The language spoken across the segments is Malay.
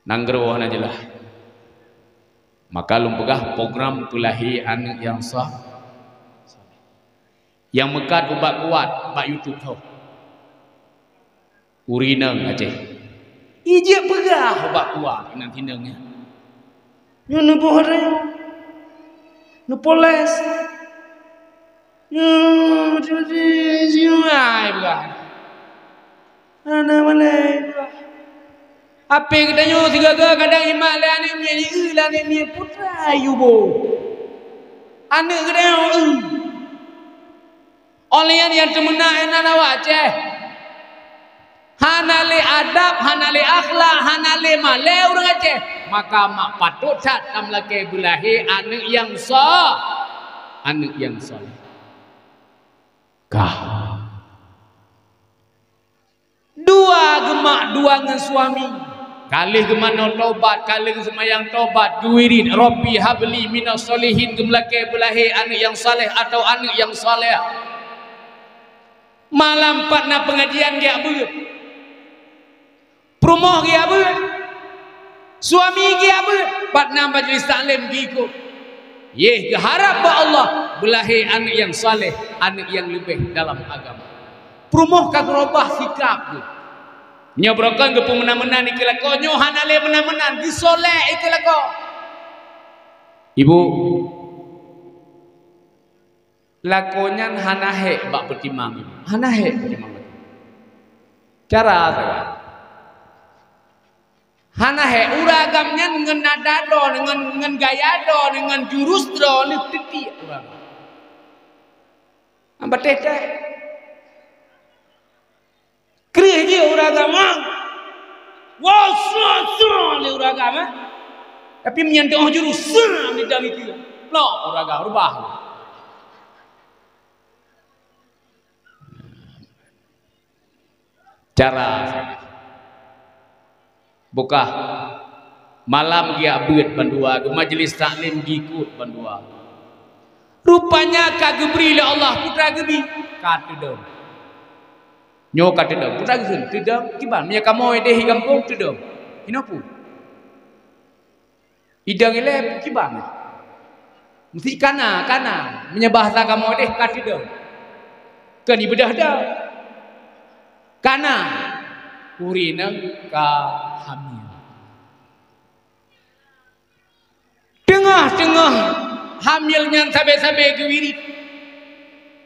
Nanggeruh najalah. Maka lumpegah program pelahi anak yang sah. Yang mekat ubat kuat, ubat YouTube tau. Urinang Aceh. Ijek pegah ubat kuat nak tindangnya. Yang nubuh ada. Nupoles. Siuai pegah. Ana malai pegah. Apa katanya tiga-tiga kadang imak lah ni punya lah ni punya putra yubo. Anak kadang oleh yang temenak yang nak wajah. Hanale adab, hanale akhlak, hanale malai orang Aceh. Maka mak patut tak dalam laki belahi anak yang sah. Anak yang soleh. Kah. Dua gemak, dua dengan suami. Kali kemana taubat, kali semayang taubat, duirin, Rabbi habli minas solihin, gemlake belahi anak yang saleh atau anak yang saleh. Malam patna pengajian dia ber. Perumoh dia ber. Suami dia ber. Patna majlis taklim giku. Yeh keharap ba Allah belahi anak yang saleh, anak yang lebih dalam agama. Perumoh kagrobah sikap dia. Nyobrakan ke pemenang-menang ikilako nyohan ale menang-menang disolek ikilako. Ibu lakonyan hanahe bak pertimang ibu. Hanahe pertimang. Cara apa? Hanahe uragamnya dengan nada do, dengan gaya do, dengan jurus do, ni titik uragam. Ambat teh. Kriya dia uragam. Wah, suara le uragam. Tapi menyentuh jurus suara ni dah gitu. Lo uragam rubah. Cara buka malam dia beut bandua ke majlis taklim gikut bandua. Rupanya kagebri le Allah putra gebi kata dong. Nyo kata dong putra geun tedong kiban nya kamoy deh hi kampung tedong. Hinapu. Idang ele kiban. Mesti kana nya bahasa kamoy deh kata dong. Kan ibadah dah. Kana urina ka hamil. Tengah-tengah hamilnya sabe-sabe gewiri.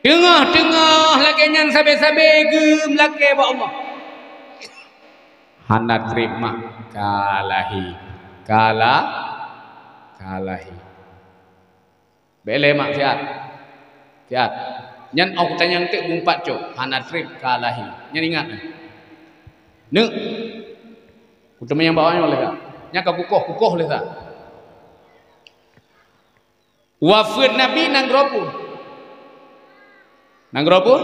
Tengah-tengah lagi yang sabe-sabe gem lagi ba Allah. Hana terima kalahi. Kalahi. Bele mak siat. Siat. Nyan aku tanya tek bumpat cok. Hana trip kalahi. Nyan ingat. Nek. Utama yang bawahnya oleh tak. Nya ka kukoh oleh tak. Wafat Nabi nang gropu. Nang gropu?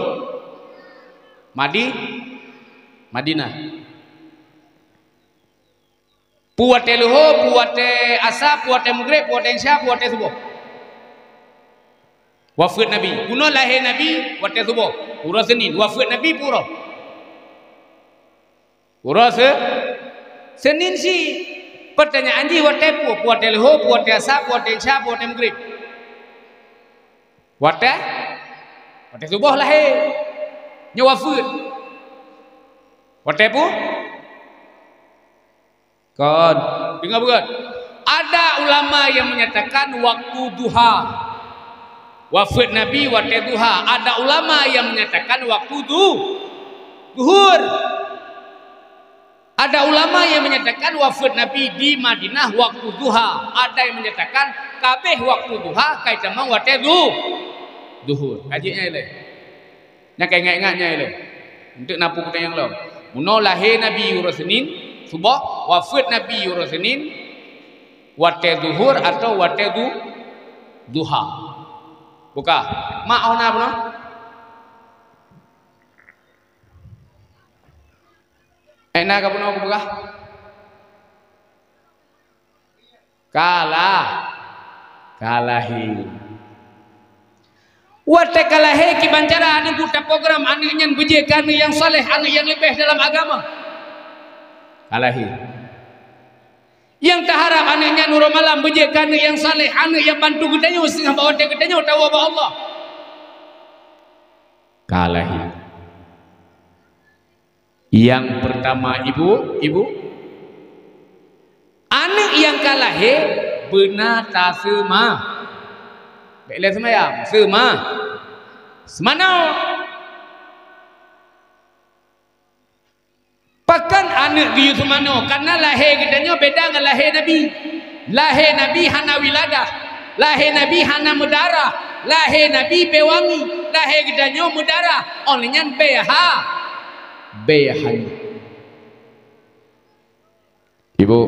Madinah. Puate luho, puate asa, puate maghrib, puate isya, puate subuh. Wafat Nabi. Kuno lahir Nabi, puate subuh. Pura Senin. Wafat Nabi pura. Pura Senin si. Pertanyaan ji puate puate luho, puate asa, puate isya, puate maghrib. Puate subuh lahir. Nya wafat. Puate pu? Kan, dengar bukan? Ada ulama yang menyatakan waktu duha. Wafat Nabi waktu duha. Ada ulama yang menyatakan waktu duhur. Ada ulama yang menyatakan wafat Nabi di Madinah waktu duha. Ada yang menyatakan kabeh waktu duha kaitan mang waktu duhur. Kajinya ile. Nya kayak ingat-ingatnya ile. Untuk napu kita yang lain. Muno lahir Nabi ura Senin subuh, wafat Nabi ura Senin waktu duhur atau waktu duha. Buka. Mak ona apa no? Enak ka puno buka? Kalahi. Wate kalahi ki bancara anu buta program anu nyen bejekan yang saleh, anu yang lebih dalam agama. Kalahi. dengan orang malam berjaya anak yang saleh, anak yang bantu gedanya setengah bawa dia gedanya tahu apa Allah. Kalahi. Yang pertama ibu anak yang kalahi benar tak sema. Baiklah semayang, sema. Semana. Pakan anak dia semana karena lahir gedanya beda dengan lahir Nabi. Lahir Nabi hana wiladah, lahir Nabi hana mudarah, lahir Nabi bewangi, lahir gedanya mudarah. Olehnya behan. Ibu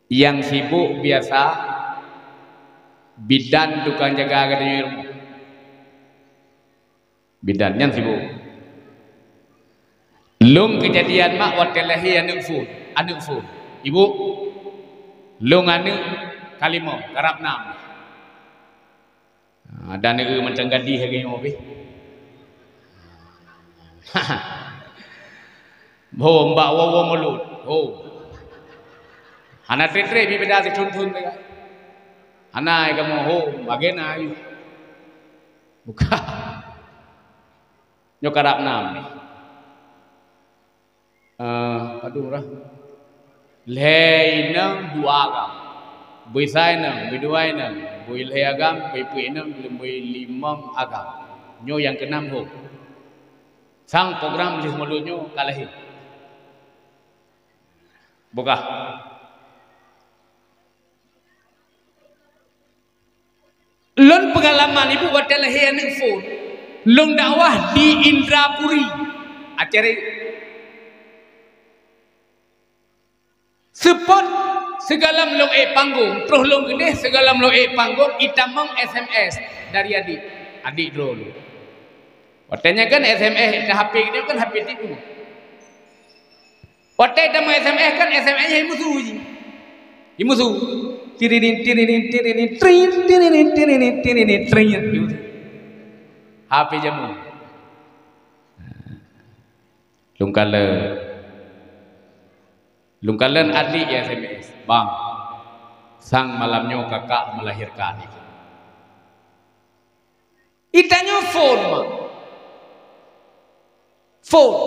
yang sibuk biasa bidan tukang jaga gedanya rumah. Bidan yang sibuk. Long kejadian mak watelahi anak fu. Ibu long anak kalimau karap nam. Ada negeri macam gadi hari ni obeh. Bo mbak wawo mulut. Oh. Anak tre bi beda se chun tega. Anak kamu ho bagena ayu. Buka. Nyo karap nam ni. Aduh lah. Lei nang dua agam. Bui sai nang, bui dua nang, bui lei agam, bui nang, bui limang agam. Nyo yang keenam ho. Sang program lih mulutnyo kalahi. Buka. Lon pengalaman ibu hotel leh anak phone. Long dakwah di Indrapuri. Acara Support segala melong panggung, terus long gede segala melong panggung, itamang SMS dari adik dulu. Waktunya kan SMS, HP ini kan HP itu. Waktu itamang SMS kan SMS-nya musuh, tiririn, HP jamu. Lungkalan adik ya SMS, bang, sang malamnya kakak melahirkan itu. Itanya phone mah, phone.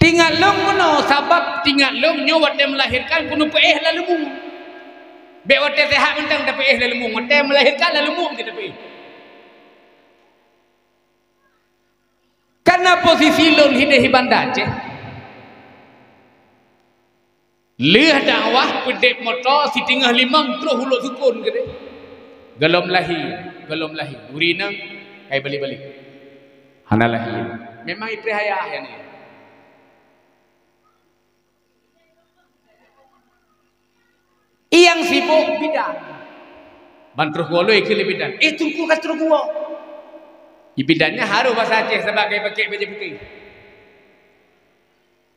Tinggal long mana sabab tinggal long nyo wate melahirkan kuno lalu mu. Be wate sehat mentang dapat lalu mu, wate melahirkan lalu mu kita pe. Karena posisi lon hidup bandar je. Leh dakwah pedek motor si tinggal limang terus huluk sukun ke deh. Gelom lahir. Urina kai balik. Hana lahir. Memang ipri hayah yang ni. Yang sibuk bidan. Bantruh golo ikili bidan. Tunggu kat terus gua. Bidannya harus bahasa Aceh sebagai pakai baju putih.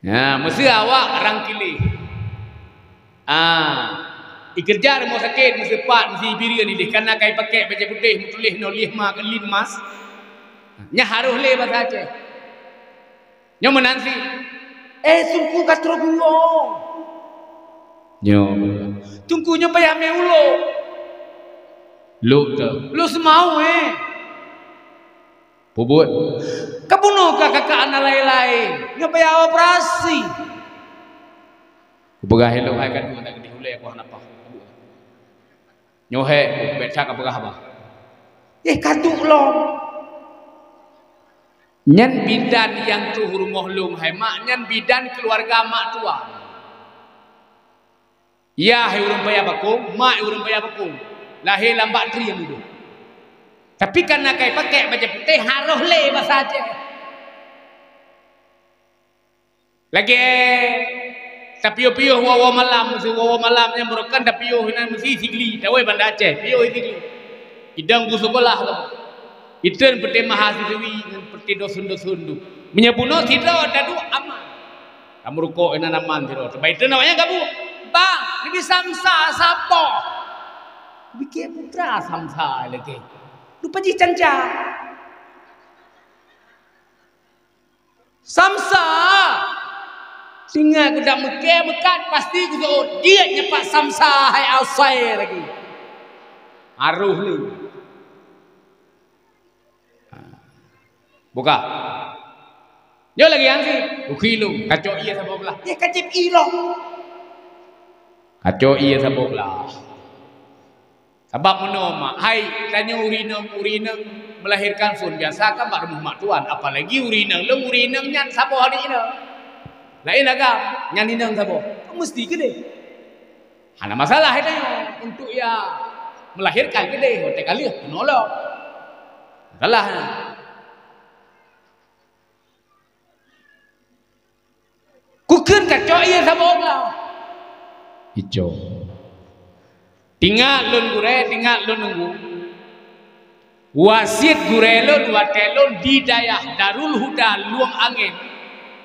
Ya, mesti awak rangkili. Ikerja mau sakit, mesti pat, mesti biri ni deh. Karena kai pakai baju putih, mutulih no lima kelin mas. Nya harus le bahasa Aceh. Nya menansi. Tunggu kat terus gua. Nyo. Tunggunya payah me ulo. Lu tu. Lu semau Bubut. Kabuno kakak anak lain-lain. Nya payah operasi. Begah hello hai kan nak di hulai aku hanapa. Nyohe becak apa begah apa. Kaduk lo. Nyan bidan yang tu rumah lung hai mak nyan bidan keluarga mak tua. Ya hai urang payah bakung, mak urang payah bakung. Lahir lambat tri yang dulu. Tapi karena kai pakai baju putih harus le bahasa Aceh. Lagi tapio-pio wawa malam yang merukan tapio hinan mesti sigli dawai Banda Aceh pio sigli idang ku sekolah lah iten pete mahasiswi dengan pete dosun menyapuno tidak ada du aman kamu ruko enan aman tidak terbaik itu namanya kamu bang ini samsa sapo bikin putra samsa lagi lupa ji canca samsa Singa aku dah mekat pasti aku tu dia nyepak samsa hai outside lagi. Aruh ni. Buka. Dia lagi yang si. Ukilung. Kacau ia sama belah. Dia kacip ilong. Kacau ia sama belah. Sebab mana mak? Hai, tanya urineng melahirkan pun biasa kan mak rumah mak tuan. Apalagi urineng. Leng urineng nyan siapa hari ini? Lain agak. Nyan ineng siapa? Mesti ke dia? Hana masalah itu untuk ya melahirkan ke dia. Hotel kali menolak. Masalah. Kuken kacau ia siapa belah? Hijau. Tinggal lun gure, tinggal lun nunggu. Wasit gure lun, watelun di dayah Darul Huda luang angin.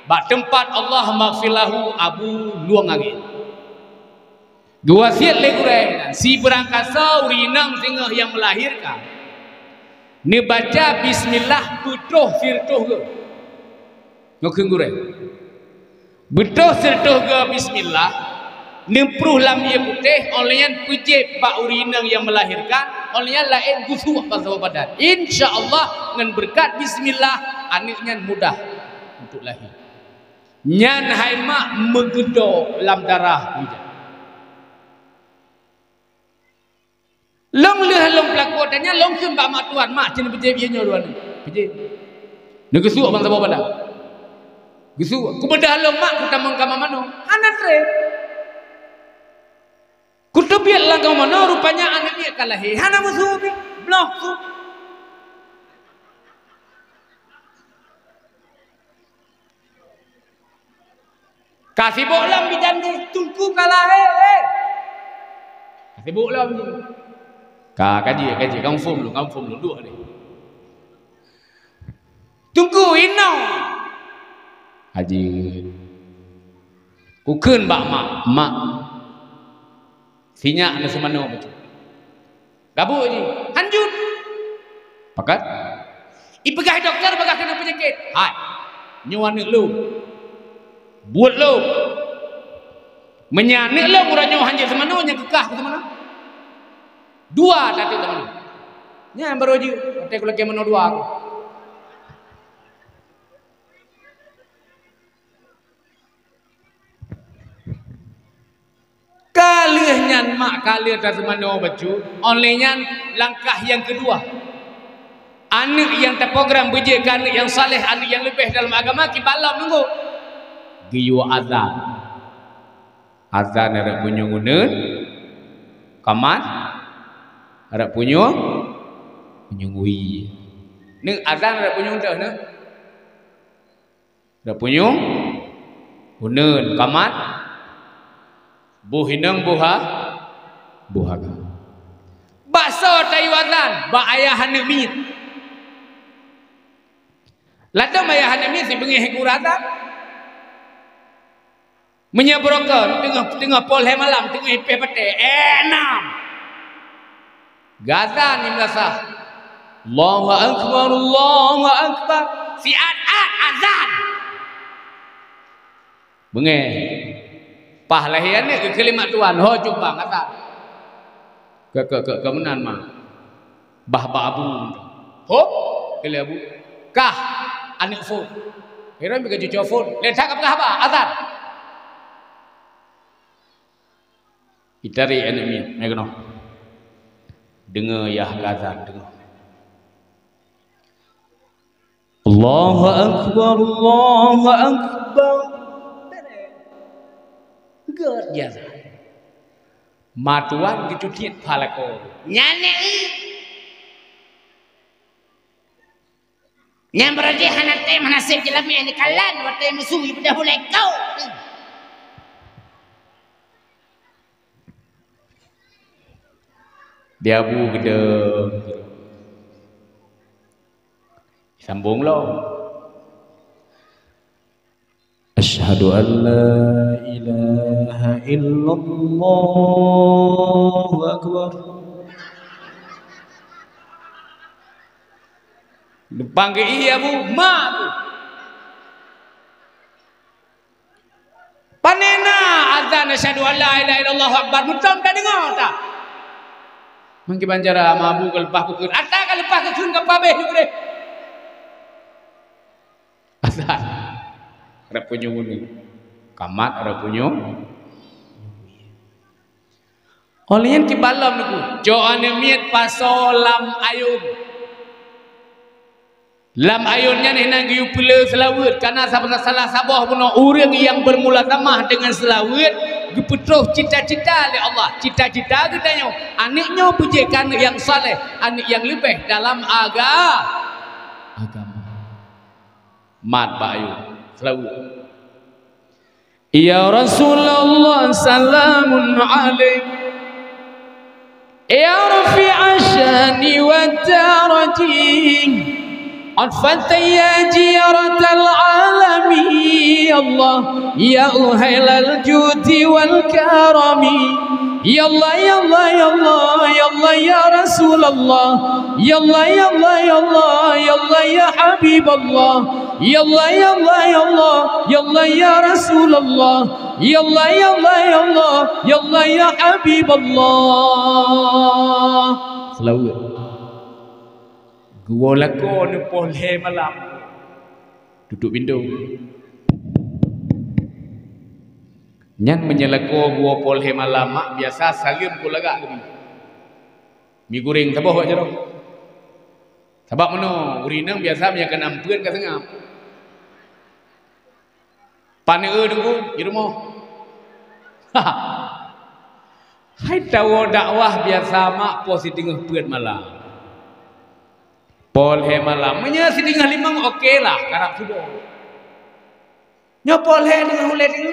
Bak tempat Allah maghfilahu abu luang angin. Wasit le gure, si berangkasa urinang sehingga yang melahirkan. Ni baca bismillah butuh firtuh ke. Ngokeng gure. Butuh firtuh ke bismillah. Nempruh lam ia putih olehnya pujib bak urinang yang melahirkan olehnya lain gusuh pasal badan insyaallah dengan berkat bismillah anaknya mudah untuk lahir nyan hai mak megedok lam darah dia long leh long pelakon tanya long kun bak mak tuan mak cina pujib ianya duan pujib ne gusuh pasal badan gusuh ku bedah long mak ku tamang ka mano hanan re kutu biar langkau mana rupanya anak dia kalah hana musuh bi blok tu kasih bolam bidan dia tungku kalah kasih bolam ni kaji kau form lu dua ni tungku inau haji kuken bak mak sinyak na semano betul. Gabuk je. Hanjut. Pakat. Ipegah doktor bagah kena penyakit. Hai. Nyuan nek lu. Buat lu. Menyanik lu murah nyuan hanjut semano nya kekah ke semano. Dua tadi semano. Nya baru je. Kata aku lagi mano dua aku. Kalihnya mak kalih dah semana baju olehnya langkah yang kedua anak yang terprogram bijak anak yang saleh anak yang lebih dalam agama kibalam nunggu giyu azan ada punya nguneun kamat ada punya ngui ni azan ada punya undah ne ada punya nguneun kamat buhinang buhaga bakso tayuazan ba ayah hanemit ladam ayah hanemit si bengi hekuratan menyabrokan tengah pol he malam tengah ipeh pete enam gazan ni merasa Allahu akbar si azan bengi pahlahian ni ke kelimat tuan ho jumpa kata ke menan mah bah abu ho kele abu kah anik fu kira mi ke cucu fu letak apa azan itari enemy megono dengar ya azan dengar Allahu akbar Gerd jasa. Matuan gitu tiet palako. Nyane. Nyam berarti hanate manasib jelami ini kalan wate musuh ibu dah mulai kau. Dia bu gede. Sambung lo. Asyhadu an la ilaha illallah akbar. Dipanggil iya bu, ma tu. Panena azan asyhadu an la ilaha illallah akbar. Mutam dah dengar tak? Mungkin banjara mabu ke lepas ku kun. Ata kan lepas ke kun ke pabeh juga deh. Azan. Ada punya ni. Kamat ada punya. Olian ki balam niku. Jo ane miet pasolam ayun. Lam ayunnya ni nang giu pula selawat karena salah sabah pun orang yang bermula tamah dengan selawat gepetroh cita-cita oleh Allah. Cita-cita katanya aniknya pujikan yang saleh, anik yang lebih dalam agama. Mat bayu selawat. Ya Rasulullah salamun alaik. Ya rafi'a syani wa darajin. عطفت يا جيرة العالمين يا الله يا أهل الجود والكرم يا الله يا الله يا الله يا الله يا رسول الله يا الله يا الله يا الله يا الله يا حبيب الله يا الله يا الله يا الله يا الله يا رسول الله يا الله يا الله يا الله يا الله يا حبيب الله. Selawat. Gua lagu ni boleh malam duduk pintu nyan menyelaku gua boleh malam mak biasa salim pula gak lebih mi goreng sabah aja dong sebab mana urinang biasa menyakan ampeun ke sengap paneu dulu di rumah hai tahu dakwah biasa mak positif peut malam Polhe malam, menya sedingah limang okey lah, karap sudah. Nyopol he dengan hulet itu.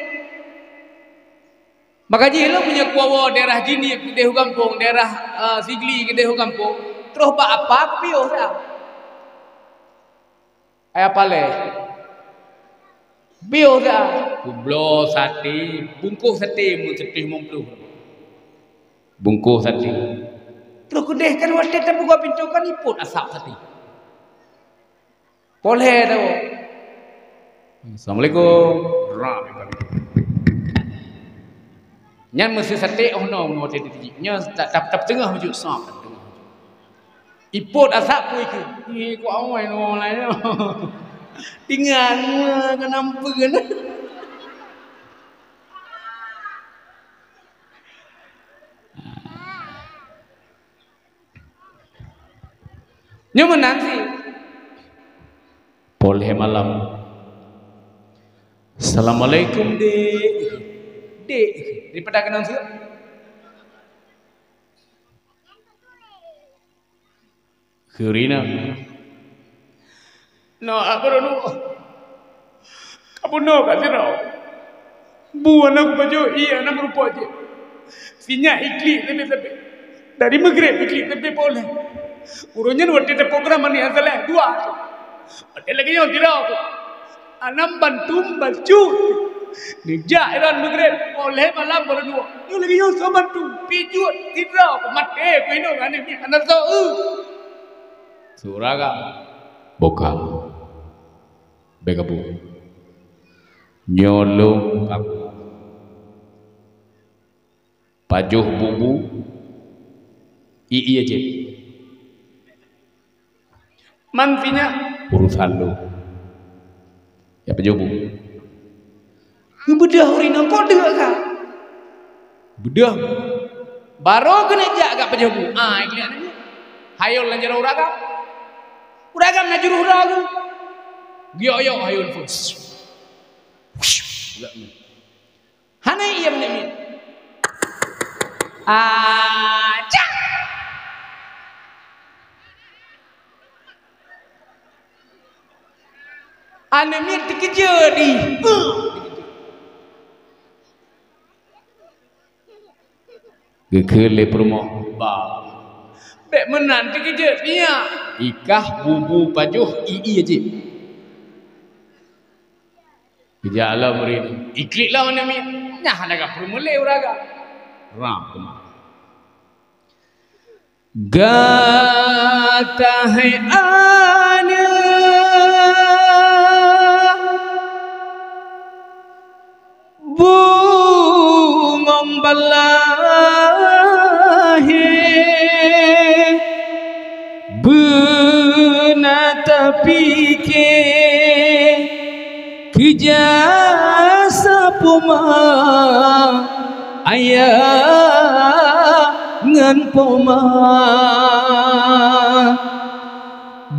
Maka jilo punya kuawa daerah jini ke dehu kampung, daerah sigli ke dehu kampung. Terus apa piuh dah. Ayah pale. Piuh dah. Kublo sate, bungkus sate mun setih mung bungkus sate. Terus kudeh kan wadah tak buka pintu kan iput asap sate. Boleh tahu. Assalamualaikum. Nyan mesti sate oh no no tadi nya tap tengah wujud sap. Iput asap pun itu. Ni ku awai no lain. Tinggal kan nampeun. Nya menanti boleh malam. Assalamualaikum dek. Dek daripada kenal siapa? Kerina. No, apa dulu? Kamu no kat sini. Buan aku baju iya nak merupa je. Sinya ikli lebih. Dari Maghrib ikli lebih boleh. Urunya waktu itu program ni asalnya dua. Ada lagi yang tidak. Anam bantum baju. Nijak iran Maghrib boleh malam berdua. Yang lagi yang sama bantu pijut tidak mati ku ini kan ini anak tahu. Suraga boka bekabu nyolong aku pajuh bubu iya je mantinya urusan lu ya pejobu bedah urina kok dek kak bedah baru kena jak kak pejobu ikli anaknya hayul lanjut uragam najuru uragu gioyo hayul pun hana iya menemin cak anemit dikejar di gekele perumah bek menan dikejar dia ikah bubu pajuh ii aja gejala murid iklik lah anemit nyah naga perumule uraga ram kemah gata hai ana bu ballahi benar tapi ke kejasa poma ayah ngan poma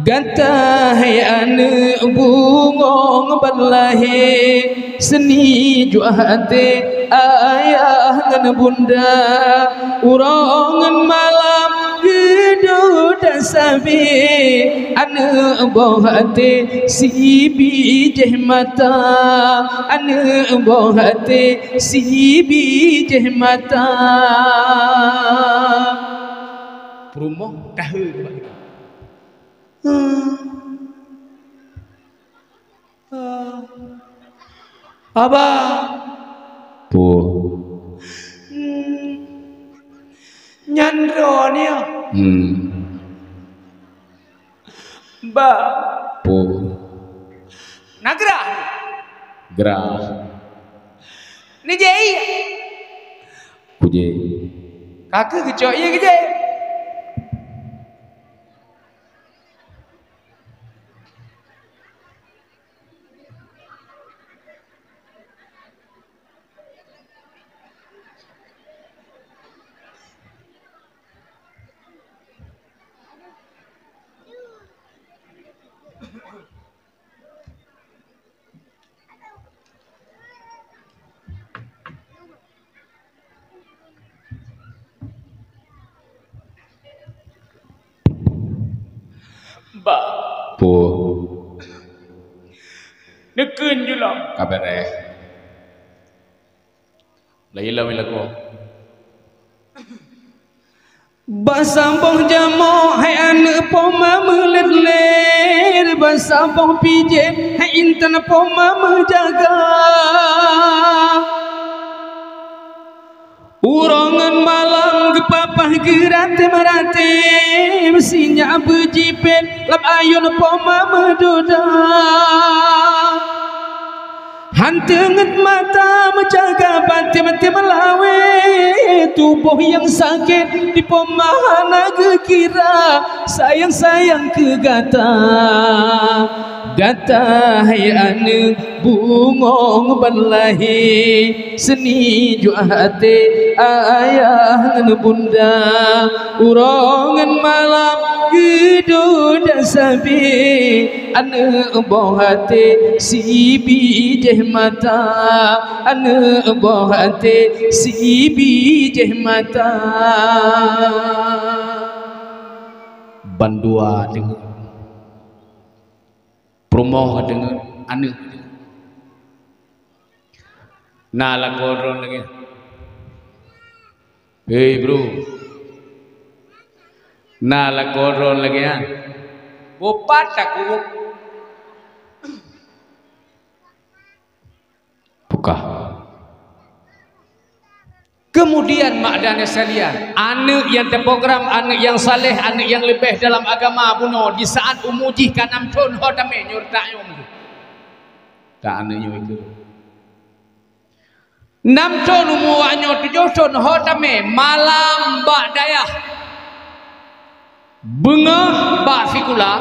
ganta hai ane bungong ballahi seni juahate ayah ngan bunda urongan malam gedo dasabi ane bohate si bijeh mata ane bohate si bijeh mata perumoh tahu Abah po nyandro ni ba po nagra gerah ni jai kuje kakak kecok ye ke jai ba po neken jula kabar Laila wilaku basambong jamo hai ane poma melet-let basambong pije hai intan poma menjaga urongan malam gepapah gerate merate mesinya bejipet lap ayun poma medoda hantenget mata menjaga mati-mati melawe tubuh yang sakit di pemahana kekira sayang-sayang ke gata hai ane bungong ballahi seni juahate ayah ngan bunda urongan malam gedo dasabi ane bohate si bijeh mata ane bohate si bijeh mata bandua dengan promoh dengan ane nala kodron lagi hey bro nala kodron lagi ya bopat aku buka kemudian makdana sekalian anak yang terprogram anak yang saleh anak yang lebih dalam agama buno di saat umuji kanam ton hodame nyurta yum tak anaknya itu nam ton umuanyo 7 ton hodame malam bak dayah bengah bak fikula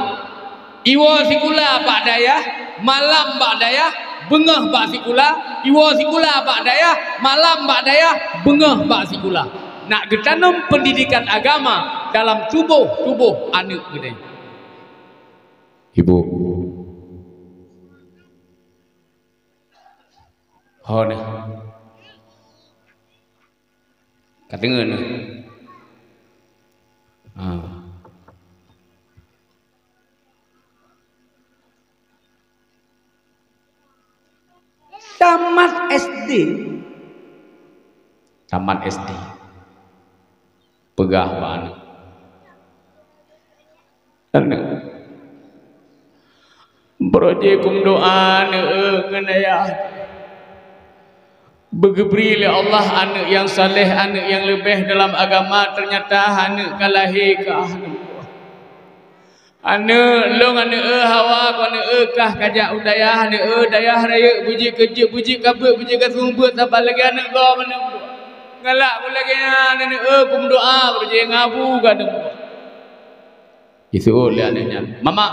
iwa fikula bak dayah malam bak dayah bengah bak fikula iwa fikula bak dayah malam bak dayah bengah bak fikula nak getanam pendidikan agama dalam tubuh anak gede ibu hone katengen tamat SD pegah banget anak proyekum doa ngenaya begebri oleh Allah anak yang saleh anak yang lebih dalam agama ternyata anak kalahi ke anak long anak hawa ko anak kah kajak udayah anak dayah raya puji kerja puji kabut puji kasumbat tambah lagi anak kau mana Ngalak pula kena nenek kum doa berje ngabu gadeng. Itu oleh anaknya. Mama.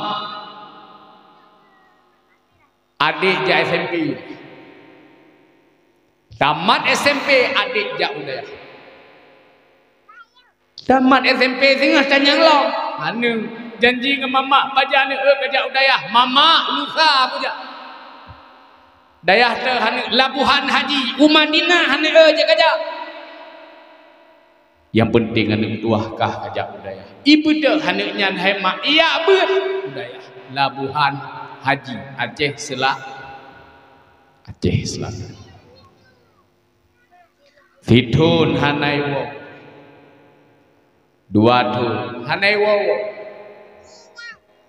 Adik ja SMP. Tamat SMP adik ja udaya. Tamat SMP singah tanya lo. Anu janji dengan mama baca anak kerja udaya. Mama lusa puja. Dayah teh Labuhan Haji Umadina hanya aja kerja. Yang penting anak tuahkah kerja udaya. Ibu teh hanya nyan hemat. Iya ber udaya. Labuhan Haji Aceh Selatan. Fitun hanaiwo. Dua tun hanaiwo.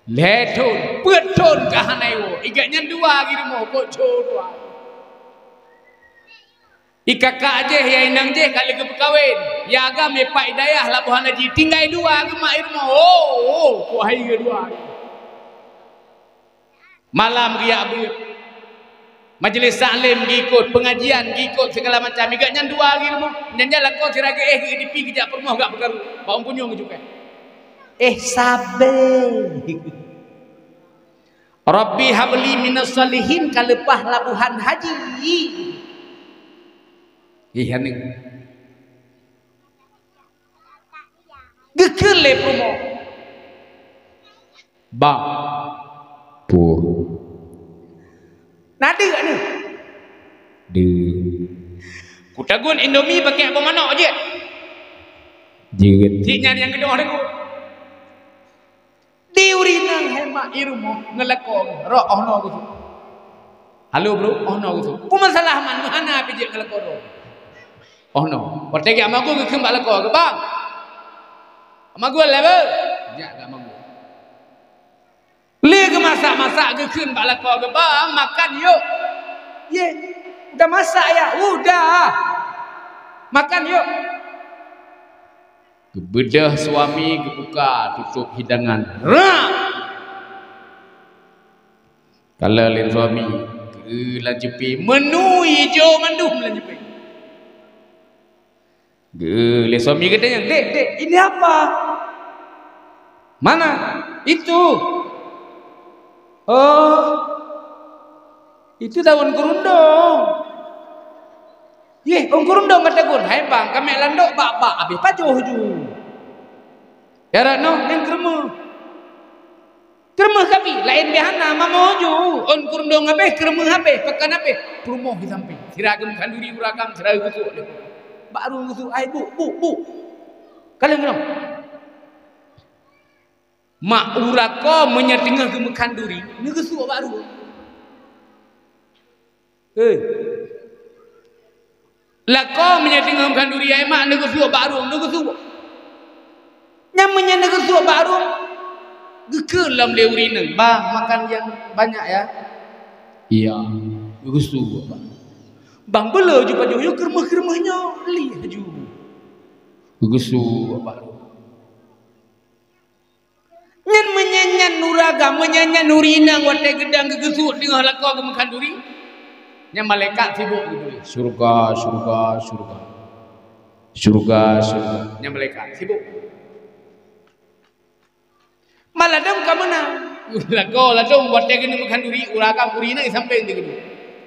Letun, petun ke hanaiwo. Igaknya dua gitu mau bocor dua. Ikakak aja ya inang je kali ke berkawin. Ya agam ya Pak Hidayah Labuhan Haji tinggal dua ke mak irmo. Oh, kuahai ke dua. Malam dia ber. Majlis salim ngikut, pengajian ngikut segala macam. Igaknya dua gitu mau. Nyanjal kau sirage dipi kejak permoh gak bergaru. Bau punyung juga. Sabar. Rabbi habli minas salihin kalepah Labuhan Haji. Iya nih. Gekele promo. Bang. Pu. Nada gak nih? De. Kutagun Indomie pakai apa mana aja? Jeget. Cik nyari yang kedua aku. Diurinang hemat irmo ngelakon ro ohno gitu. Halo bro, ohno gitu. Ku masalah man mana pijak ngelakon ro. Ohno. Pertegi ama gua ke kembal lakon ke bang. Ama gua level. Ya gak ama gua. Le ke masak-masak ke kembal lakon ke bang makan yuk. Ye, udah masak ya? Udah. Makan yuk. Kebedah suami kebuka tutup hidangan. Kalau lain suami ke lanjepi menu hijau mandum lanjepi. Lain suami katanya, dek, ini apa? Mana? Itu. Oh, itu daun kerundung. Ye, orang kurundong kata gun, hai bang, kami landok bak habis pajuh ju. Ya rano, yang keremah kapi, lain behana, mama ju. On kurundong habis, keremah habis, pekan habis, perumoh di samping. Siragam kanduri uragam, siragam kusuk. Baru kusuk, ay bu. Kalian kenapa? Mak urako menyetengah ke kanduri, ni kusuk baru. Lako menyetengah kanduri ay mak negusuk baru. Nyamanya negusuk baru. Gekelam leurineng. Bang, makan yang banyak ya. Iya, negusuk. Bang bela ju pajuh yo kermah-kermahnya li haju. Negusuk baru. Nyan menyanyan nuraga, menyanyan nurinang wate gedang gegusuk tengah lako ke kanduri. Yang malaikat sibuk gitu. Surga. Yang malaikat sibuk. Malah dong kamu na. Ladong buat dia kena makan duri. Uragam urina sampai dia kena.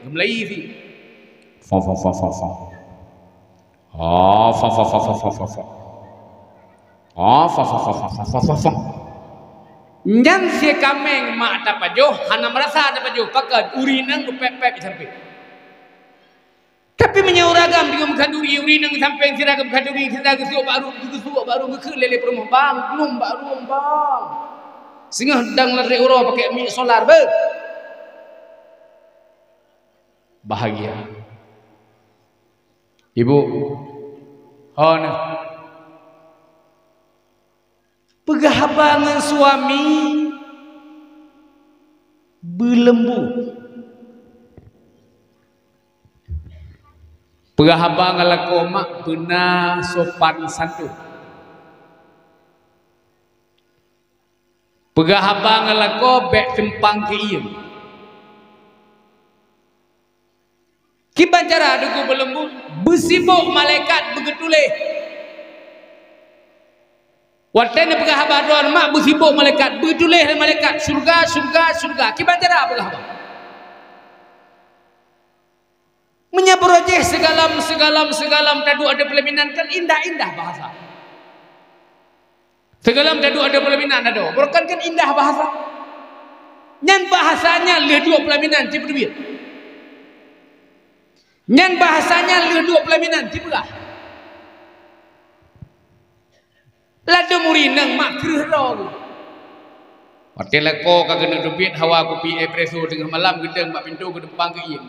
Gemlai sih. Fa. Nyan si kameng mak dapat joh, hana merasa dapat joh. Pakat urina ngepep sampai. Tapi menyauragam dengan kanduri urinang sampai siragam kanduri siragam suuk baru ke lele perumah bang belum baru bang singah dang lari uro pakai minyak solar ber bahagia ibu hona pegahabangan suami belembu Pegahabang ala komak pena sopan santun. Pegahabang ala ko bek tempang ke iem. Kiban cara duku belembut bersibuk malaikat begetuleh. Watene pegah habaron mak bersibuk malaikat begetuleh malaikat surga surga surga. Kiban cara pegah habar. Menyabrojeh segalam tadu ada pelaminan kan indah-indah bahasa. Segalam tadu ada pelaminan ada. Bukan kan indah bahasa. Nyan bahasanya le dua pelaminan tipe duit. Nyan bahasanya le dua pelaminan tipe lah. Lada murinang mak kerero. Hotel leko kagak duit hawa kopi espresso tengah malam gedeng mak pintu ke depan ke iem.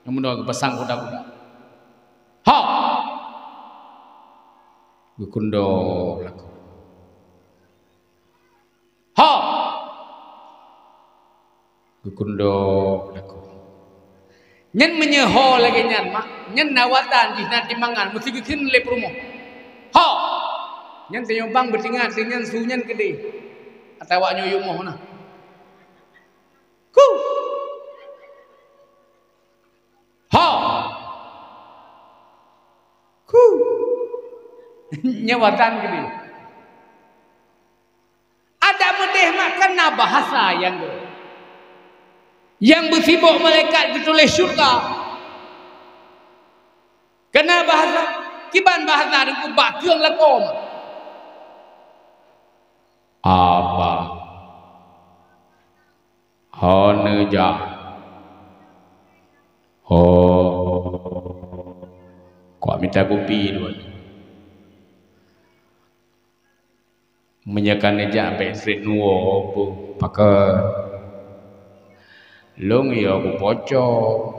Namun pasang kuda-kuda. Ha. Gukundo laku. Ha. Gukundo laku. Nyen menyeho lagi nyen mak. Nyen nawatan di nanti mangan mesti bikin le promo. Ha. Nyen tenyobang bertingan dengan sunyen gede. Atau wak nyoyum moh nah. Ku. Ha. Ku. Nyawatan gede. Ada medeh makan na bahasa yang bersibuk malaikat ditulis syurga. Kena bahasa kiban bahasa dengan bakiang lakom. Apa? Haneja. Oh, kau minta kopi dulu. Menyakan aja sampai street nuo bu pakai long ya bu pocong.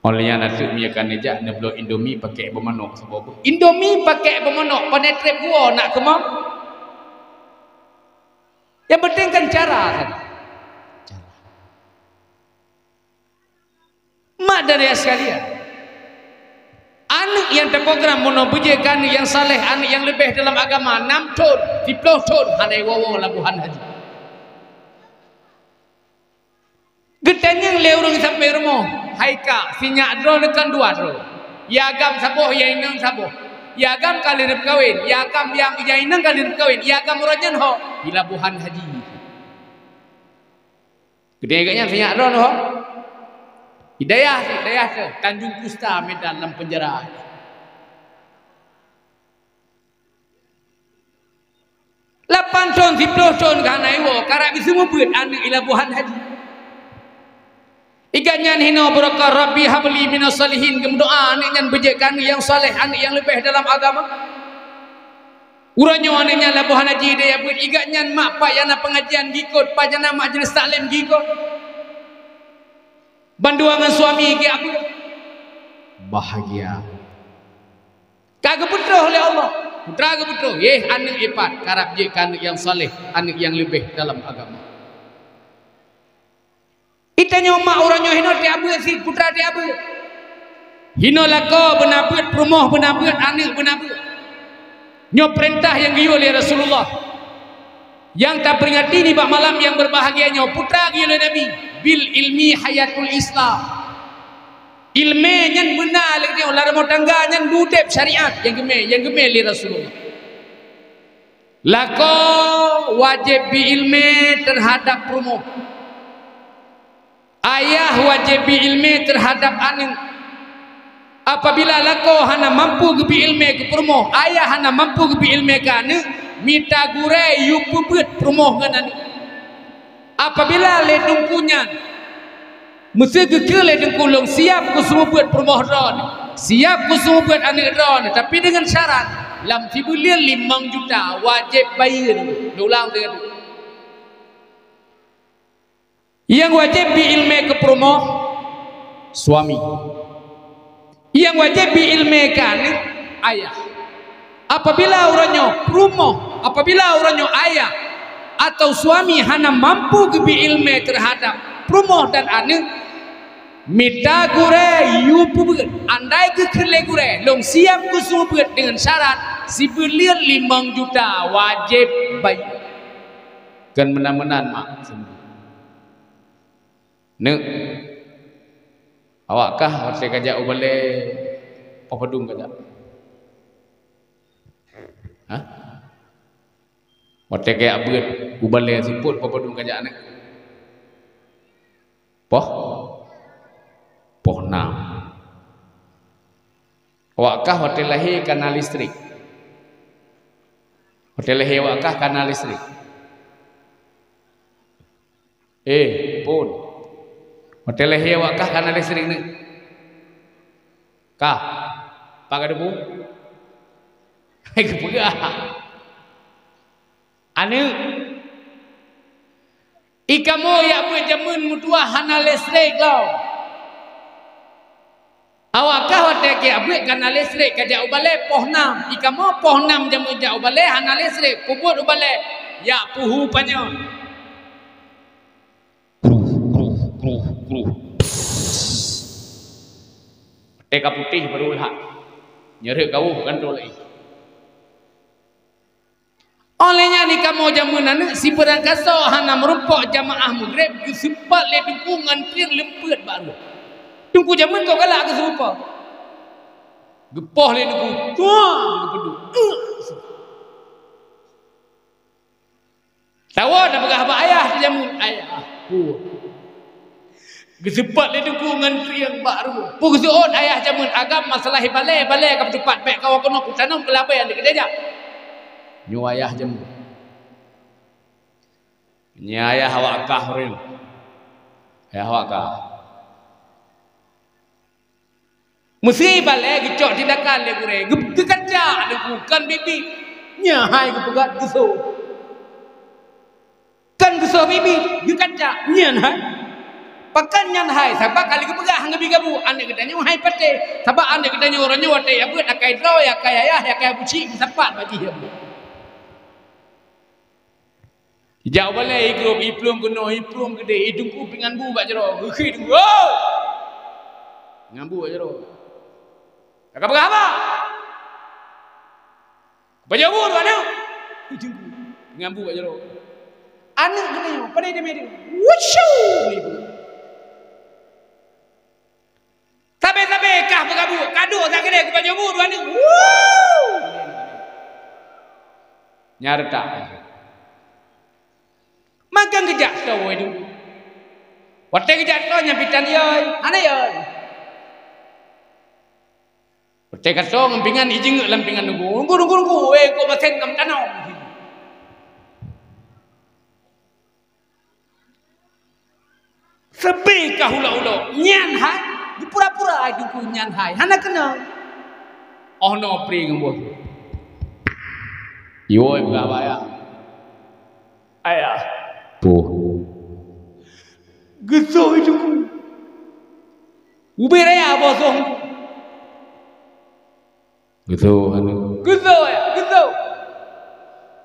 Olehnya nasi menyakan aja neblo Indomie pakai bermanok sebab Indomie pakai bermanok penetrate gua nak kemana? Yang penting kan cara kan. Mak dari sekalian, anak yang terprogram monobujekan yang saleh, anak yang lebih dalam agama 6 tahun, 10 tahun, hanai wawo labuhan haji. Getanya leurung sampai rumah, haika sinyak dro dekan 2 dro. Yagam saboh yainang saboh. Yagam kali rep kawin, yagam yang yainang kali rep kawin, yagam rajan ho di labuhan haji. Gedenya sinyak dro ho. Hidayah ke Tanjung Kusta Medan dalam penjara. Lapan tahun, 10 tahun kan ayo karak semua buat anak ilabuhan haji. Ikannya hino berkah Rabbi habli minas salihin kemudoa anak yang bejekan yang saleh anak yang lebih dalam agama. Uranyo anaknya labuhan haji dia buat ikannya mak pak yana pengajian gikut pajana majlis taklim gikut. Banduangan suami ke apa? Bahagia. Kagak putra oleh Allah. Putra ke putra. Anak ipat. Karab je anak yang saleh. Anak yang lebih dalam agama. Itanya mak orangnya hino tiabu si putra tiabu. Hino lako benabut perumoh benabut anak benabut. Nyo perintah yang giyo oleh Rasulullah. Yang tak peringati ni bak malam yang berbahagianya putra giyo oleh Nabi. Bil ilmi hayatul Islam. Ilmu yang benar lagi orang rumah tangga yang budep syariat yang gemel li Rasulullah. Lako wajib bi ilmu terhadap perumoh. Ayah wajib bi ilmu terhadap anak. Apabila lako hana mampu bi ilmu ke perumoh, ayah hana mampu bi ilmu ke anak, mita gure yu pubut perumoh kan anak. Apabila le dungkunya mesti ke le dungkulung siap ku semua buat perumoh ron, siap ku semua buat anak ron, tapi dengan syarat lam tibulian 5 juta wajib bayar. Ulang dengan itu. Yang wajib bi ilmu ke perumoh suami. Yang wajib bi ilmu ke anak ayah. Apabila orangnya perumoh, apabila orangnya ayah atau suami hana mampu gebi ilmu terhadap perumoh dan anak mita gure yupu beget andai ke kele gure long siap kusung beget dengan syarat si belian 5 juta wajib bayar kan menan-menan mak ne Awakkah hotel kajak ubale papadung kajak? Hah? Hotel kajak beut ubale siput papadung kajak anak. Poh 6. Awakkah hotel lahir kanal listrik? Hotel lahir awakkah kanal listrik? Pun. Hotel lahir awakkah kanal listrik ni? Kah? Pakai debu? Kepegah. Anu ikamu ya berjamun mutua hana listrik lau. Awakkah hotel ke abrik kanal listrik kajak ubale poh 6. Ikamu poh 6 jamu jak ubale hana listrik. Puput ubale ya puhu panyo. Teka putih baru lihat. Nyeri kau bukan tu lagi. Olehnya ni kamu jamunan si berangkaso hana merupok jamaah maghrib sempat le dukungan tiang lempet baru. Tunggu jaman kau galak ke serupa. Gepoh le duku. Tuang gepedu. Tahu dah pegah apa ayah tu jamun ayah. Gesepat le dukungan tiang baru. Pu gesuot ayah jamun agam masalah balai ke tempat baik kau kono ku tanam ke lapai yang dekat nyu ayah jamun. Nyi ayah awakkah rin. Ayah awakkah. Mesti balai gecok tindakan le gure. Gekerja le bukan bibi. Nyahai ke pegat geso. Kan geso bibi, gekerja nyahai. Pakan nyahai sabab kali ke pegah ngabi gabu ande ketanya hai pate. Sabab ande ketanya orang nyu ate ya beut akai draw ya kai ayah ya kai buci sapat bagi dia. Jauh balai grup iplum kuno iplum gede hidungku pingan bu bak jero. Geki dengku. Ngambu bak jero. Kakak apa? Bajawur mana? Hidungku ngambu bak jero. Anak gede pandai dia medi. Wushu. Sabe kah bergabu kado tak gede ke bajawur mana? Woo! Nyarta. Makan kejak tahu itu. Waktu kejak tahu nyampitan dia, ana ya. Waktu kata ngampingan ijing lampingan nunggu, kau basen kam tanau. Sebi kahula-hula, nyan hai, di pura-pura itu ku nyan hai, hana kena. Oh no pri ngambo. Yoi berapa ya? Ayah. Geso hidupku. Uberaya bosong. Geso anu. Geso ya, geso.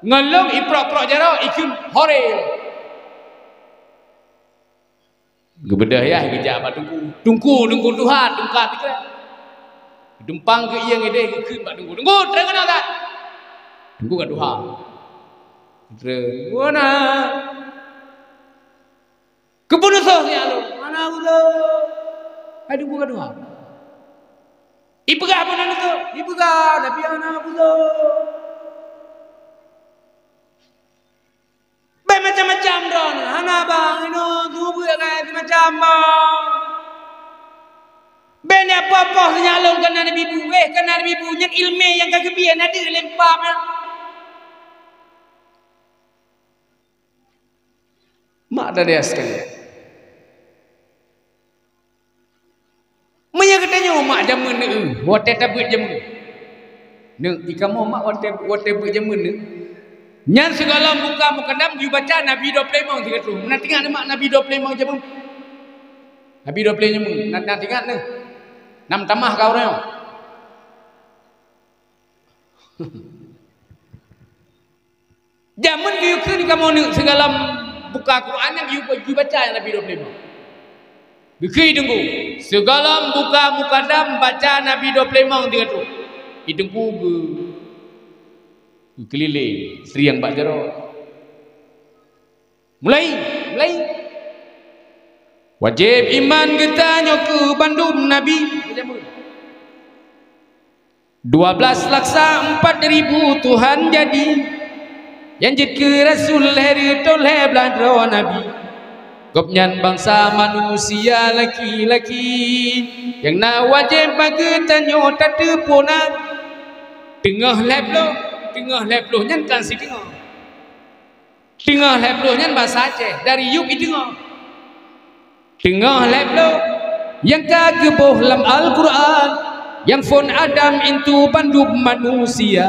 Ngalung iprok-prok jaro ikum hore. Gebedah ya gejak ba tungku Tuhan, tungkat ikra. Dumpang ke ieu ngede keun ba tungku. Terang kana tak? Tungku ka Tuhan. Terang mana? Kebunuh sosial lu, mana ulo? Aduh bukan doa. Ibu gak mana itu? Ibu gak, tapi anak ulo. Macam-macam don, anak bang ini tubuh kayak macam bang. Ben apa senyalong kena nabi bu, kena nabi bu yang ilmu yang kegebian ada lempar. Mak dah dia sekali. Maya katanya mak jamun ni, wate tabut jamun. Neng ikamu mak wate but jamun ni. Nyan segala muka mukadam you baca Nabi 25 tiga tu. Nak tengok mak Nabi 25 jamun. Nabi 25 jamun. Nak tengok ni. Nam tamah kau orang. Jamun you kan kamu ni segala buka Quran yang you baca Nabi 25. Beki tunggu. Segala buka mukadam baca Nabi 25 tiga tu. Hidungku keliling Sri yang bak jero. Mulai. Wajib iman kita nyoku Bandung Nabi. 12 laksa 4.000 Tuhan jadi. Yang ke Rasul hari toleh beladro Nabi. Kopnyan bangsa manusia laki-laki. Yang na wajib bagi tanyo tak terpunang. Tengah leploh nyan kan si tengah leploh nyan bahasa Aceh dari yuk itu tengah leploh yang kageboh dalam Al-Quran yang fon Adam itu panduk manusia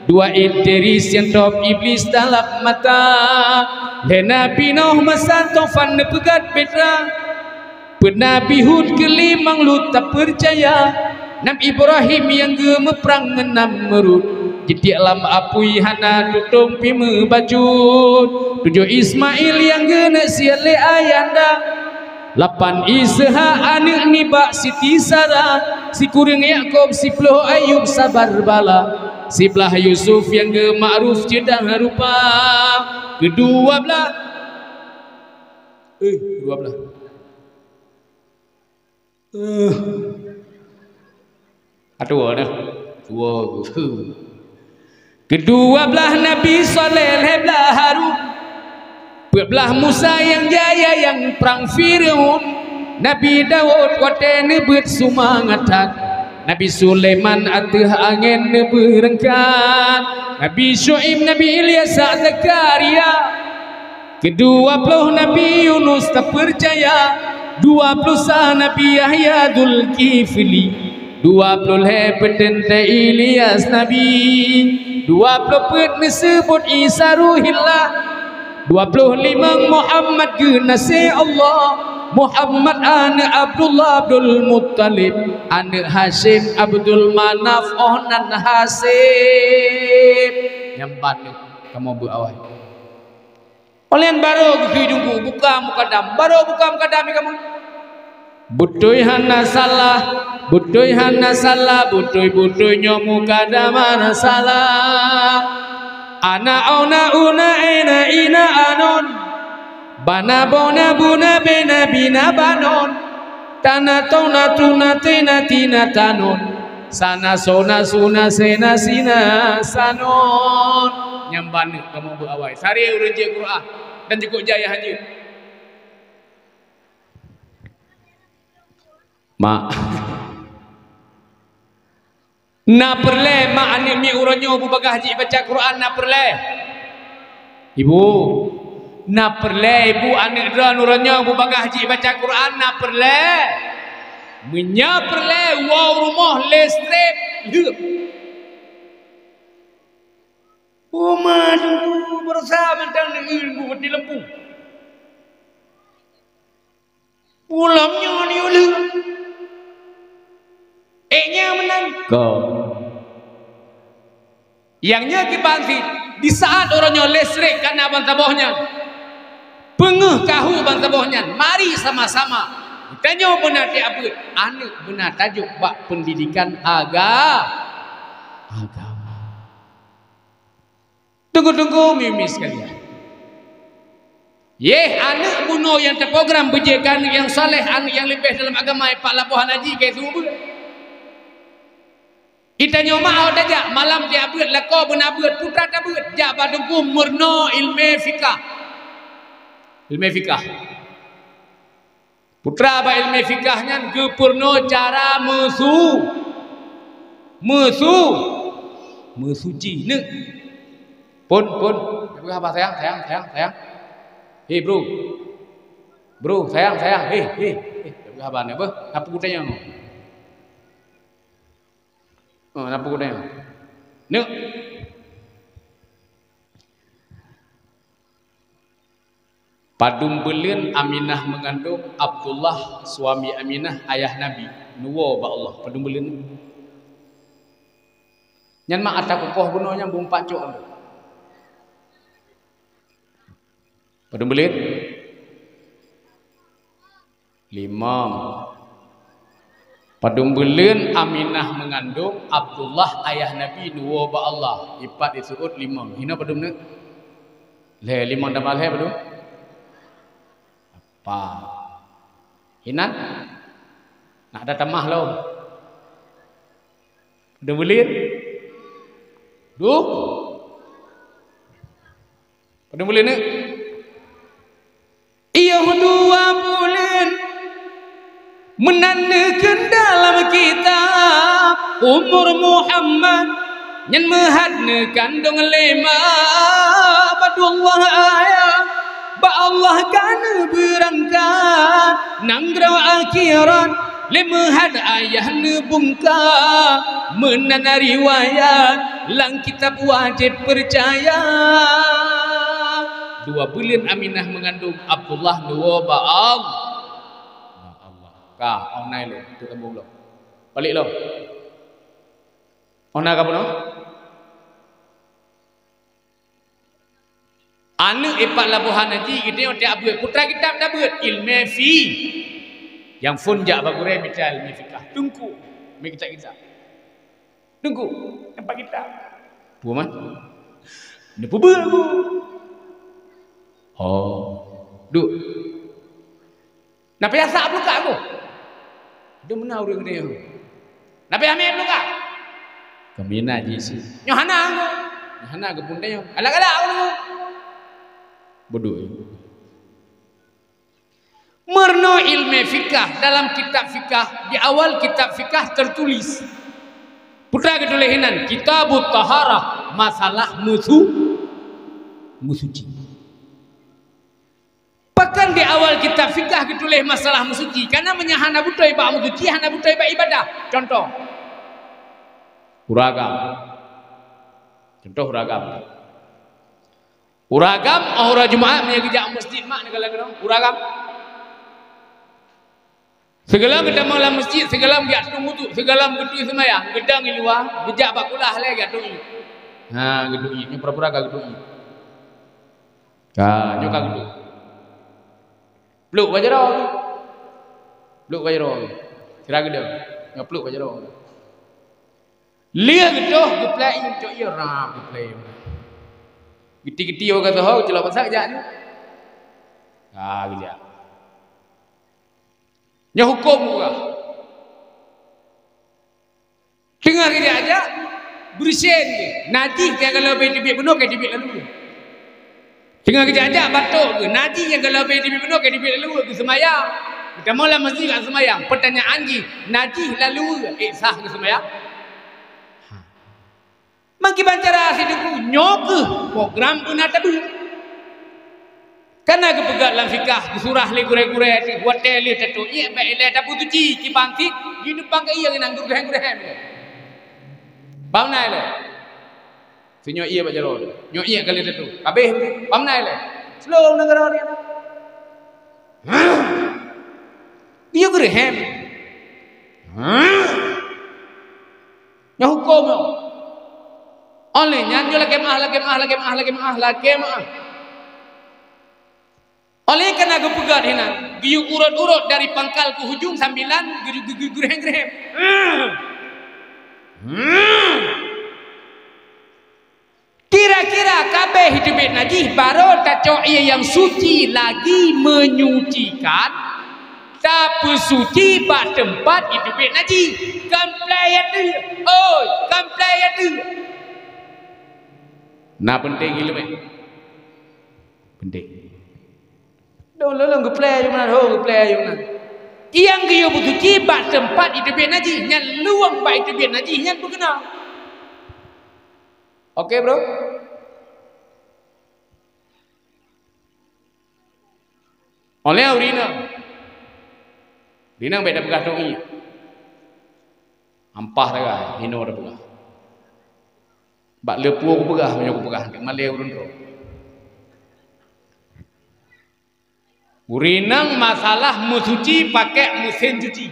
2 Idris yang top iblis dalam mata Nabi Nuh masa tofan nepegat Petra Nabi Hud kelimang lu tak percaya Nabi Ibrahim yang gemeprang menam merut jadi alam apui hana tutung pime bajut 7 Ismail yang gena siale ayanda 8 Isha anak nibak Siti Sarah si kuring Yakob si 10 Ayub sabar bala 11 Yusuf yang ge ma'ruf jedah rupa kedua belah 12 Aduh dah. Kedua belah Nabi Saleh belah Harun. Belah Musa yang jaya yang perang Firaun. Nabi Daud kote nebet sumangatan. Nabi Sulaiman ateh angin berengkat. Nabi Syuaib, Nabi Ilyas, Zakaria. Kedua belah Nabi Yunus tak percaya. 20 Nabi Yahya Dzulkifli. 20 petente Ilyas Nabi 20 pet disebut Isa Ruhillah 25 Muhammad genasi Allah Muhammad anak Abdullah Abdul Muttalib anak Hashim Abdul Manaf Ohnan Hasib nyampan kamu berawai Olen baru hidungku buka mukadam baru buka mukadam kamu Butuy hana salah butuy nyomu kadamana salah ana una ina anon bana bona buna bena bina banon tanah tona tuna tina tanon sana sona suna sena sina sanon nyamban kamu berawai sari urang je Quran dan cukup jaya haji mak na perle mak anik mi uronyo bu bagah haji baca Quran na perle ibu na perle ibu anik dran uronyo bu bagah haji baca Quran na perle menya perle wow rumah listrik leup rumah tunggu bersama mentang neun bu di lempu pulamnya ni ulu nya menang kau yangnya kibangsi di saat orangnya listrik karena bangsa bawahnya pengeh kahu bangsa bawahnya mari sama-sama tanya benar tiap anak benar tajuk bak pendidikan agama tunggu mimi sekalian anak bunuh yang terprogram berjaga anak yang saleh anak yang lebih dalam agama pak labuhan haji kayak semua Itanya mau aja malam dia buat lako benar buat putra tak buat jak badungku murno ilmu fikah putra ba ilmu fikahnya ke purno cara mesuci ne pun apa sayang hei bro sayang hei apa ni apa kutanya apa kutanya? Nek. Padum belin Aminah mengandung Abdullah suami Aminah ayah Nabi. Nuwo ba Allah padum belin. Nyan mak ata kokoh bunonya bung pacok. Padum belin 5 Padum belin Aminah mengandung Abdullah ayah Nabi nuwa ba Allah ipat disebut 5 hina padum ne le 5 tambah le padum apa hinan Nak ada tamah lo. Dah boleh? Duh. Pada boleh ni? Ia 2 bulan menandakan dalam kitab umur Muhammad yang menghadnakan dong lema badullah ayat ba Allah kana berangkat nanggrau akhirat lemahad ayah nebungka menana riwayat lang kitab wajib percaya 2 bulan Aminah mengandung Abdullah dua ba'al Allah kah onai lo tu tembung lo balik lo ona ka puno anu epak labuhan haji kita otak abu putra kitab dah buat ilmu fi yang funjak bagure baca ilmu fikah tungku mi kita tungku tempat kita puman ni pubul aku oh duk nak biasa belum kak aku dia menau dia gede nak biasa ambil belum kak kami nak jisi nyohana aku nyohana ke bunda yang alak-alak aku bodoh merno ilmu fikah dalam kitab fikah di awal kitab fikah tertulis putra kedolehinan kitabut taharah masalah musuci bahkan di awal kitab fikah ditulis masalah musuci karena menyahana butuh ibak musuci hana butuh ibak ibadah contoh uragam contoh uragam orang Jumaat menyegejak masjid mak negala gedong uragam segala kita malam masjid segala giat tunggu tu segala betul semayang gedang di luar gejak bakulah le gatung ha gedung ni pura-pura ka gedung ni ka nyoka gedung pluk wajaro kira gedung nyopluk wajaro lia gedoh geplai cok ia rap geplai giti-giti orang kata ho celok pasak jak ni ha gejak nya hukum juga tengah gejak aja bersin je najis yang kalau lebih penuh ke dibit lalu tengah gejak aja batuk ke najis yang kalau lebih penuh ke dibit lalu ke semayang kita mula masjid kat semayang pertanyaan ji najis lalu sah ke semayang Maki bancara sidiku nyoke program pun ada dulu. Karena kepegat dalam fikah surah le gure-gure ti hotel le tetu ye ba ele ta putuci ki bangkit di depan ke iya nang gureh-gureh. Bang nai le. Sinyo iya ba jaro. Nyo iya kali tetu. Kabeh bang nai le. Slow negara dia. Dia gureh. Nya hukum oleh nyanyo lagi mah. Oleh kena gepegat hina, giu urut-urut dari pangkal ke hujung sambilan gereh-gereh. Kira-kira kabeh hidup najis baru tacok ia yang suci lagi menyucikan tapi suci bak tempat hidup najis. Kamplay ada. Oi, kamplay ada. Nah penting ilmu penting dolo ngeplay mana ngeplay mana yang dia butuh kibat tempat itu biar najis yang luang baik itu biar najis yang berkenal oke bro oleh Rina beda pegah doi ampah dah hino dah pegah bak lepu aku pegah punya aku pegah kat Malay urun ro. Urinang masalah musuci pakai mesin cuci.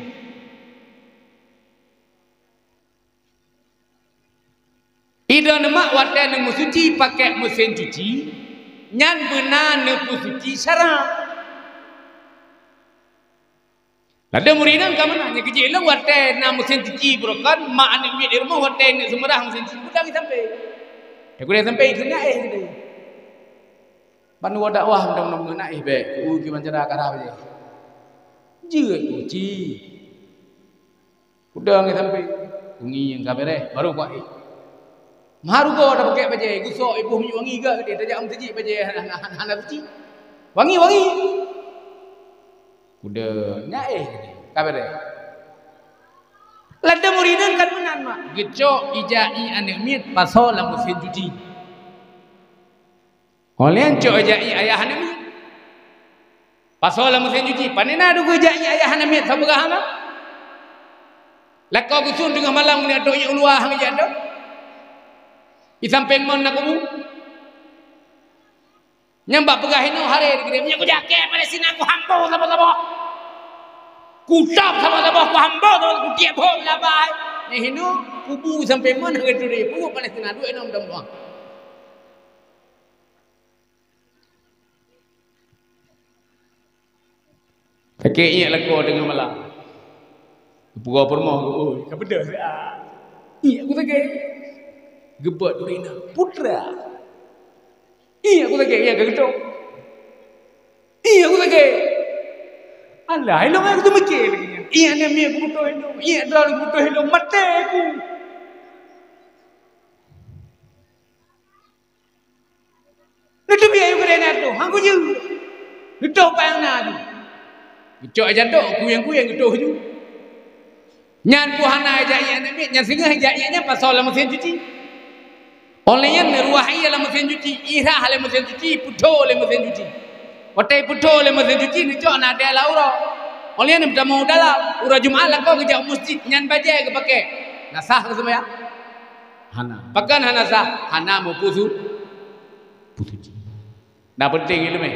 Ida nemak wate ne musuci pakai mesin cuci, nyan benar ne pusuci syarah. Ada murinang ka mana nya kecil lang wate na mesin cuci brokan mak anak duit di rumah wate ne semerah mesin cuci budang sampai. Aku dah sampai ke naik tu. Panu dakwah mudah-mudahan naik baik. Ki mancara karah je. Je cuci. Udah ngi sampai wangi yang kabere baru kuat. Maru go dah pakai baju gusok ibu minyak wangi ke dia tajak masjid baju hana suci. Wangi. Udah nyai kabere. Lada muridan kan menan mak. Gecok ijai anak mit pasal la mesin cuci. Oleh cok ijai ayah anak mit. Pasal la mesin cuci. Panena du ijai ayah anak mit sama gahana. Lakau gusun dengan malam ni atok yang luar hang ijat dah. I samping mon nak kamu. Nyambak pegah hino hari dia punya ku jaket pada sini aku hambau sama-sama. Kutap sama-sama ku hambau sama ku tiap hom labai. Ni hino kubu sampai mon hang itu dia. Kubu Palestina dua enam dam. Pakai ingat lakau dengan malam. Pura permah oh, apa dah? Iya aku sakit. Gebet Rina putra. Iya aku sakit, iya gegetok. Iya aku sakit. Alah, elok aku tu mikir lagi. Iya ni aku butuh elok. Iya dah aku butuh elok mati aku. Itu biar aku kena tu. Aku je. Itu apa yang nak tu? Cok aja tu, kuyang itu je. Nyan puhana jaya nabi, nyan singa jaya pasal la mesin cuci. Olehnya ruahai la mesin cuci, ira la mesin cuci, puto la mesin cuci. Watai puto la mesin cuci ni cok na ada laura. Olehnya ni mau dalam, ura Jumaat la kau kerja masjid nyan bajai ke pakai. Nasah ke semua ya? Hana. Pakan hana sah, hana mau pusu. Pusu. Dah penting ilmu.